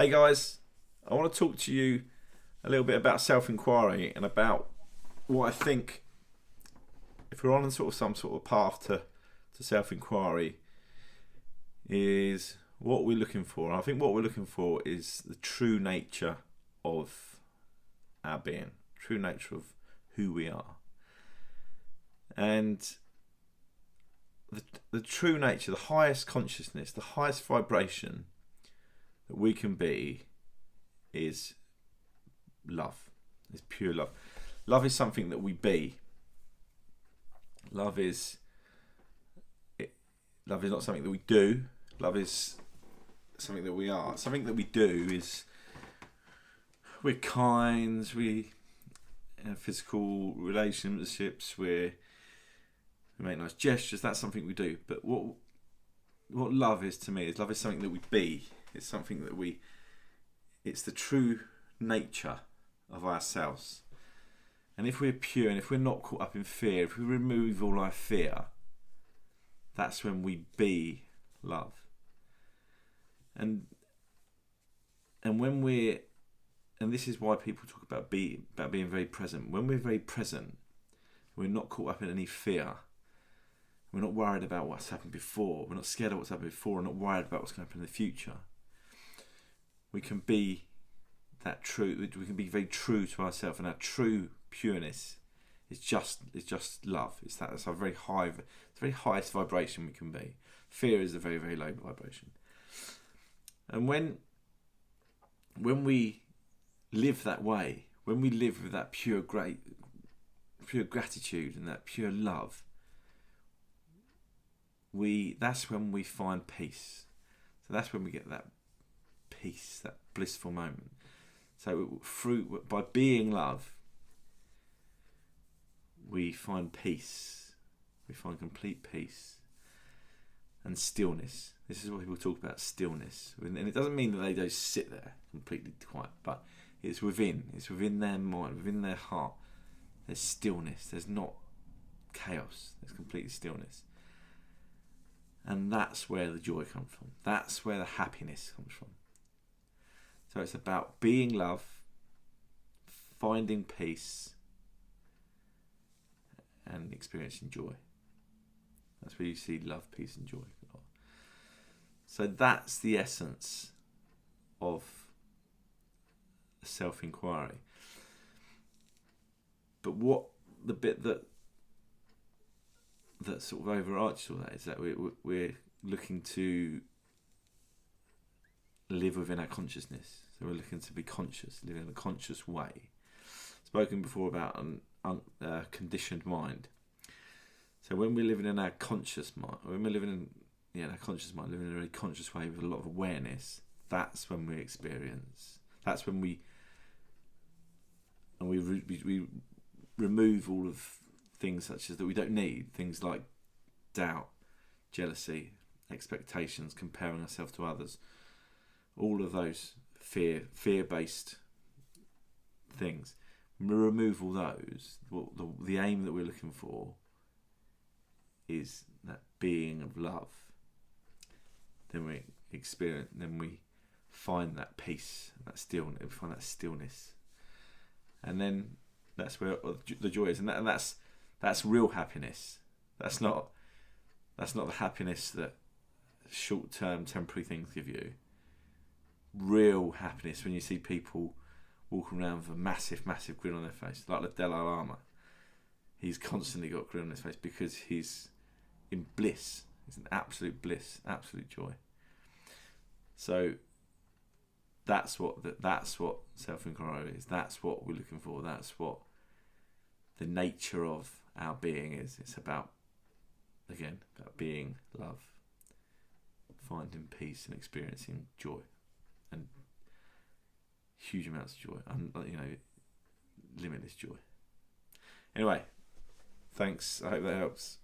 Hey guys, I want to talk to you a little bit about self-inquiry and about what I think, if we're on some sort of path to self-inquiry, is what we're looking for. And I think what we're looking for is the true nature of our being, true nature of who we are. And the true nature, the highest consciousness, the highest vibration that we can be is love. It's pure love. Love is something that we be. Love is not something that we do. Love is something that we are. Something that we do is we're kind. We have physical relationships. We make nice gestures. That's something we do. But what love is to me is love is something that we be. It's something that it's the true nature of ourselves. And if we're pure and if we're not caught up in fear, if we remove all our fear, that's when we be love. And this is why people talk about being very present. When we're very present, we're not caught up in any fear. We're not worried about what's happened before. We're not scared of what's happened before. We're not worried about what's going to happen in the future. We can be that true. We can be very true to ourselves, and our true pureness is just love. That's a very high. It's the very highest vibration we can be. Fear is a very, very low vibration. And when we live that way, when we live with that pure gratitude and that pure love, that's when we find peace. So that's when we get that peace, that blissful moment. So by being love, we find peace. We find complete peace and stillness. This is what people talk about, stillness. And it doesn't mean that they just sit there completely quiet, but it's within their mind, within their heart. There's stillness. There's not chaos. There's complete stillness. And that's where the joy comes from. That's where the happiness comes from. So it's about being love, finding peace, and experiencing joy. That's where you see love, peace, and joy. So that's the essence of self-inquiry. But what the bit that sort of overarches all that is that we're looking to live within our consciousness. So we're looking to be conscious, live in a conscious way. Spoken before about a conditioned mind. So when we're living in our conscious mind, living in a very conscious way with a lot of awareness, that's when we experience. That's when we remove all of things such as that we don't need, things like doubt, jealousy, expectations, comparing ourselves to others, all of those fear-based things. When we remove all those, the aim that we're looking for is that being of love. Then we find that peace, that stillness. We find that stillness, and then that's where the joy is, and that's real happiness. That's not the happiness that short-term, temporary things give you. Real happiness when you see people walking around with a massive, massive grin on their face, like the Dalai Lama. He's constantly got a grin on his face because he's in bliss. He's in absolute bliss, absolute joy. So that's what self-inquiry is. That's what we're looking for. That's what the nature of our being is. It's about being love, finding peace and experiencing joy, and huge amounts of joy, and limitless joy. Anyway, thanks. I hope that helps.